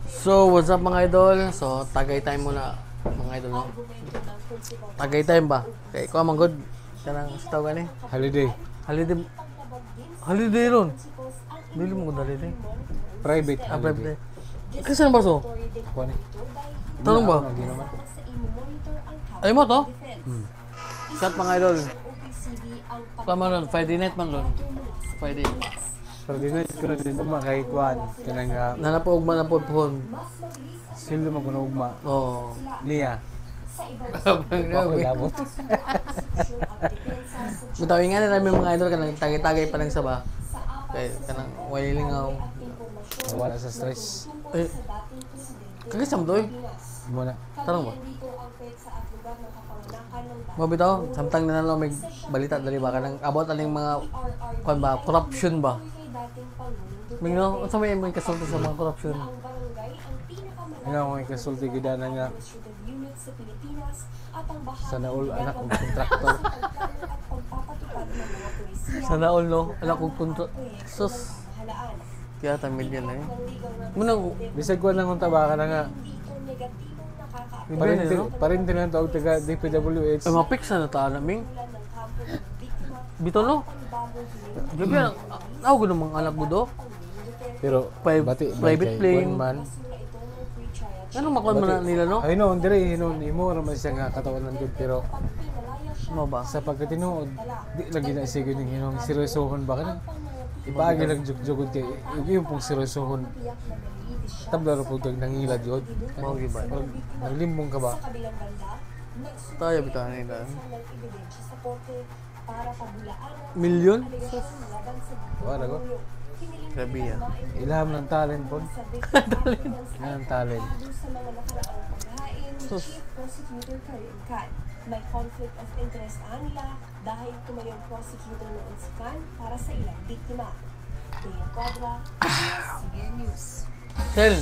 So, what's up mga idol? So, tagay time muna mga idol, no? Tagay time ba? Kaya ikaw man good. Kanang sitaw gani. Holiday. Holiday. Holiday ron. Dili mo good holiday. Private. Private. Kasi saan ba so? Kuha ni. Tanong ba? Lagi naman. Ay mo to? Shot mga idol. Tama ron, Friday night man ron. Friday. Pero di na ko na din ugma kay Kuan. Kanang Nanapugma na po phone. silo mo kuno ugma. Oo. Niya. Ako labot. Mutawin nga na namin mga idol kanang tagay-tagay pa lang sa ba. Kaya kanang wailingaw. Wala sa stress. Eh, kagisam doy. Mo na. Tanong ba? Mabitaw, samtang na lang may balita dali ba kanang about aning mga kuan ba, corruption ba? Mingno, unsa may kasulti sa mga corruption? Nga mo ikasulti gid na nga sana all anak og kontraktor. Sana all no, ala kog kontra. Sus. Kaya ta million na eh. Munang Bisag kuan lang unta ba kana nga parinti lang tawag taga DPWH. ay mapix na ta naming. Bito no. Gabi ako gud mga anak mo do. Pero Private plane. man. Ano makon man nila no? Ay no, dire hinon imo ra man siya nga katawanan gud pero Mo ba? sa pagkatinuod di lagi na sige ning hinong seryosohon ba kana? Ipaagi lang jug-jugod kay yung pong seryosohon. Tabla ra pud kag nangilad yun. Mao gyud ba? Naglimbong ka ba? Tayo bitaw nila. Million? Wala ko. Grabe yan. Ilham ng talent po. Talent. Yan ang talent. Sus. May conflict of interest nila dahil tumayong prosecutor noon si Khan para sa ilang biktima. Dea Quadra, ABS-CBN News. Kel.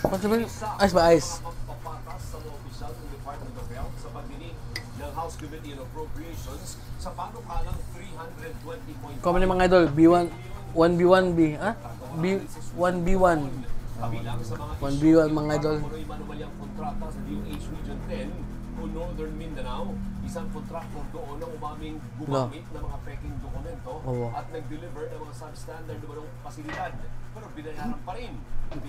What's ba? Ice ba ice? Magpapatas sa mga opisyal ng Department of Health sa pagdinig ng House Committee on Appropriations sa panukalang 320.5 Comment mga idol, B1, 1B1B, ah? B1B1. kabilang sa mga 1B1 mga idol. Punoy manumalyang kontrata sa DOH Region 10 o Northern Mindanao. Isang kontraktor doon ang umaming gumamit ng mga peking dokumento Oo. at nag-deliver ng mga substandard na pasilidad. Pero binayaran pa rin.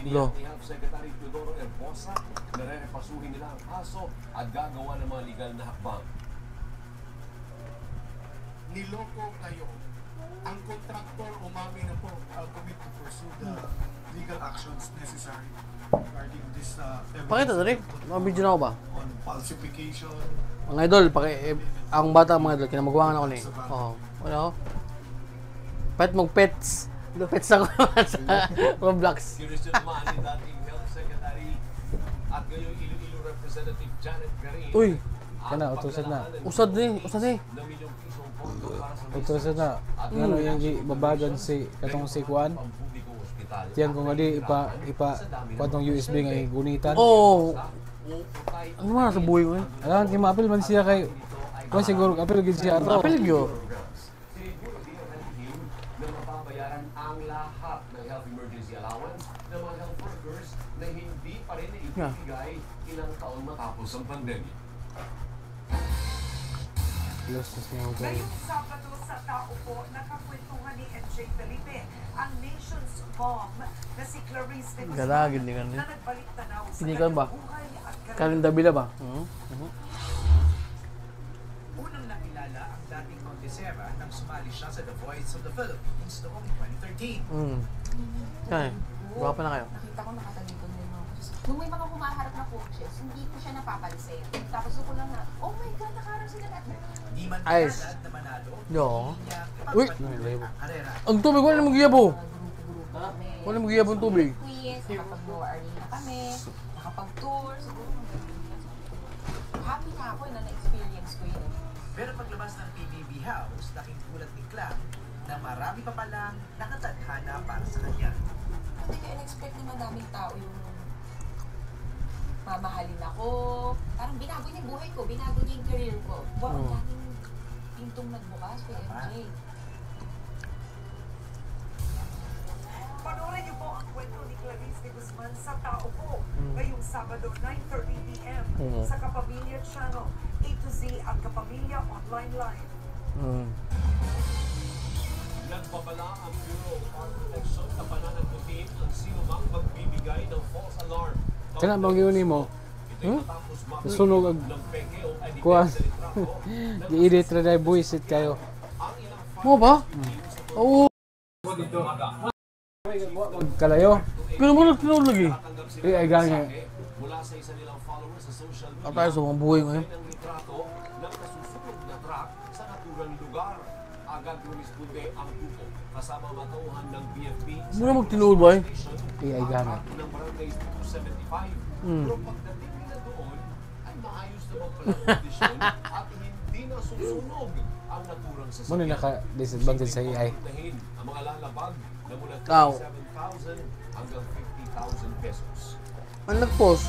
Lo. Tiniyak ni Health Secretary Teodoro Herbosa na re-repasuhin nila ang kaso at gagawa ng mga legal na hakbang. Niloko kayo. Ang contractor umamin na po commit to pursue the legal actions necessary regarding this Pakita dali. Mga video na ako ba? on falsification. Mga idol, ang bata mga idol, kinamagwangan ako ni. Oo. Ano? Pet mong pets. Pets ako naman sa Roblox. Kinwestiyon naman ni dating Health Secretary at ngayong Iloilo Representative Janet Garin. Uy, Kana, utusan na. usad ni, usad ni. Na milyong pisong pondo para sa Utusan na. Ano yung babagan si katong si Kuan? pampublikong ospital. Tiyan ko nga di patong USB nga gunitan. Oo. Ano man sa buhay ko eh? Alam kay maapil man siya kay Kuan siguro apil gid siya ato. Apil gyo. Siniguro din ang team na mapapayaran ang lahat ng health emergency allowance ng mga health workers na hindi pa rin naibibigay ilang taon matapos ang pandemya. Los sa mga hotel. Ngayong Sabado sa Taupo, nakakwentuhan ni MJ Felipe ang nation's bomb na si Clarice de Guzman Galagin din kanina. na nagbalik tanaw sa Sinikan ba? kanyang buhay at Karin Davila ba? Unang nakilala ang dating Montesera nang sumali siya sa The Voice of the Philippines noong 2013. Kaya, guwapa na kayo. Nakita ko nakatalikod din ako. Nung may mga humaharap na coaches, hindi ko siya napapansin. Tapos ko lang na, oh my God, nakaharap sila na. Di man Ayos. pinalad na manalo, Yo. niya Uy! ipagpatuloy ang karera. Ang tubig, wala namang giyabo. Grupo-grupo kami. Wala namang giyabo ang tubig. Quiz, nakapag-go arena kami, nakapag-tour, siguro. Happy na ako na na-experience ko yun. Pero paglabas ng PBB House, laking gulat ni Clang na marami pa palang nakatadhana para sa kanya. Hindi ko in-expect na madaming tao yung mamahalin ako. Parang binago niya yung buhay ko, binago niya yung career ko. Wow, ang daming pintong nagbukas kay MJ. panoorin niyo po ang kwento ni Clarice de Guzman sa Tao Ko ngayong Sabado 9:30 p.m. Mm. sa Kapamilya Channel, A to Z at Kapamilya Online Live. Nagbabala ang Bureau of Fire Protection na pananagutin ang sino mang magbibigay ng false alarm. Kana bang yun mo? Ito'y matapos Nasunog ang ng peke o kuwan. sa litrato na Gi-edit ra dai buisit kayo. ang ilang Mo ba? Oo. Kalayo. Pero mo nagtinod lagi. tanggap sila Ay gani. mula sa isa nilang followers sa social media. At tayo sa mga buhay ngayon. ng litrato ng nasusunog na truck sa naturang lugar. Agad rumisponde ang grupo kasama matauhan ng BFP Mo na magtinod ba eh? Ay gani. ng barangay 275. Mm. Pero pagdating nila doon, ay maayos naman pala ang kondisyon at hindi na susunog ang naturang Mo sasakyan. ni naka disadvantage sa AI. Unahin ang mga lalabag na mula Tao. 37,000 hanggang 50,000 pesos. Ang nag-post.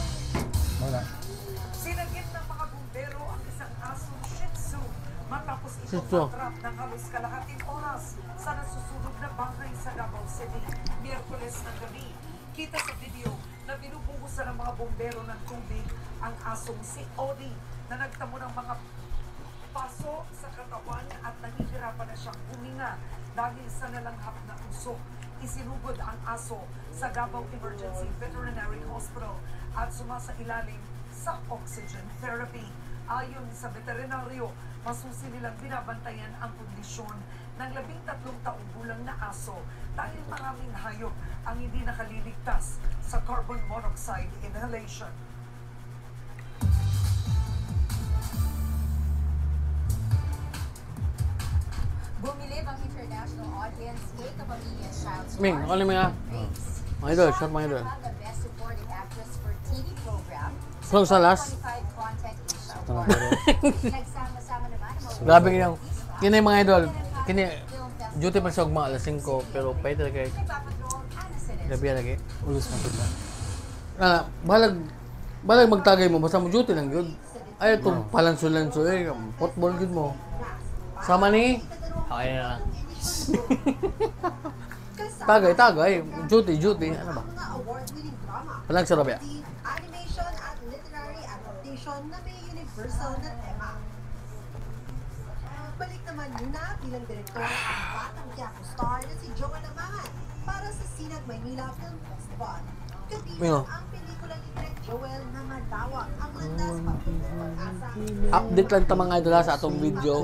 Mo na. Sinagip ng mga bumbero ang isang asong Shih Tzu matapos Shih itong Tzu. matrap ng halos kalahating oras sa nasusunog na bangkay sa Davao City, Miyerkules ng gabi. Kita sa video na binubuhusan ng mga bumbero ng tubig ang asong si Odi na nagtamo ng mga paso sa katawan at nahihirapan na siyang huminga dahil sa nalanghap na usok. Isinugod ang aso sa Davao Emergency Veterinary Hospital at sumasailalim sa oxygen therapy. Ayon sa veterinaryo, masusi nilang binabantayan ang kondisyon ng 13 taong gulang na aso dahil maraming hayop ang hindi nakaliligtas sa carbon monoxide inhalation. Bumilib ang international audience kay Kapamilya Child Ming, ako na mga. Mga idol, shot mga idol. The best supporting actress for TV program. Close sa last. 25 content Asia Tama Award. pero Nagsama-sama naman ang mga Grabe kanyang. Kini mga idol. Kini, duty pa siya ugma alas 5 pero pwede talaga eh. nagpapatrol Ana Celes. Gabi lagi. ulos man kita. Balag magtagay mo, basta mo duty lang yun. Ay, itong palanso-lanso eh. Football good mo. Sama ni? Okay na lang. Tagay. Duty. Ano ba? Mga award-winning drama, Palag sa rabia. animation at literary adaptation na may universal na tema. Balik naman muna bilang direktor ang batang Quiapo star na si Joanna Mangan para sa Sinag Maynila Film Festival. Mino. Kabilang ang pelikula ni Direk Joel na madawag ang landas pag-asa. Update lang ta mga idol ha, sa atong video.